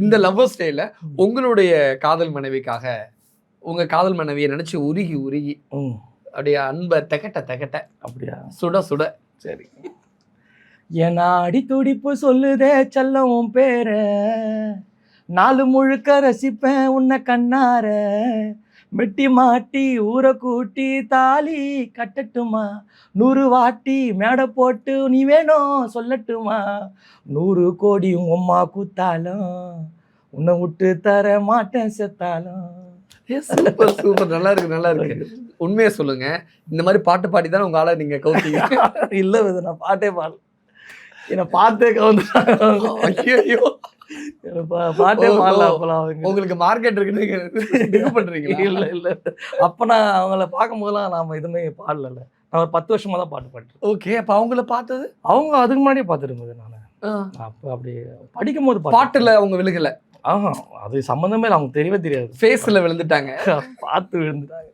இந்த லவ்வர் ஸ்டேல உங்களுடைய காதல் மனைவிக்காக உங்க காதல் மனைவியை நினைச்சு உருகி உருகி அப்படியே அன்பை தகட்ட அப்படியா? சுட சுட. சரி. என் அடி துடிப்பு சொல்லுதே செல்லம் உன் பேர, நாலு முழுக்க ரசிப்பேன் உன்னை கண்ணார, மெட்டி மாட்டி ஊரை கூட்டி தாலி கட்டட்டுமா, 100 வாட்டி மேடை போட்டு நீ வேணும் சொல்லட்டுமா, 100 கோடி உம்மா கூத்தாலும் உன்னை விட்டு தர மாட்டேன் செத்தாலும். சூப்பர் சூப்பர், நல்லா இருக்கு. உண்மையை சொல்லுங்க, இந்த மாதிரி பாட்டு பாடி தானே உங்க ஆளை நீங்க கவுத்தீங்க? இல்லை நான் பாட்டே பாடல, என்னை பார்த்தே கவுந்து. ஐயோ, பாட்டே பாடல அப்பெல்லாம். உங்களுக்கு மார்க்கெட் இருக்குன்னு பண்றீங்களா? இல்லை அப்போ நான் அவங்கள பார்க்கும் போதெல்லாம் நாம எதுவுமே பாடல. நான் ஒரு 10 வருஷமா தான் பாட்டு பாடுறேன். ஓகே, அப்போ அவங்கள பார்த்தது? அவங்க அதுக்கு முன்னாடியே பார்த்துருந்தது. நான் அப்போ அப்படி படிக்கும் போது பாட்டுல அவங்க விழுகல. அது சம்மந்தமே அவங்க தெரியவே தெரியாது. ஃபேஸ்ல விழுந்துட்டாங்க, பார்த்து விழுந்துட்டாங்க.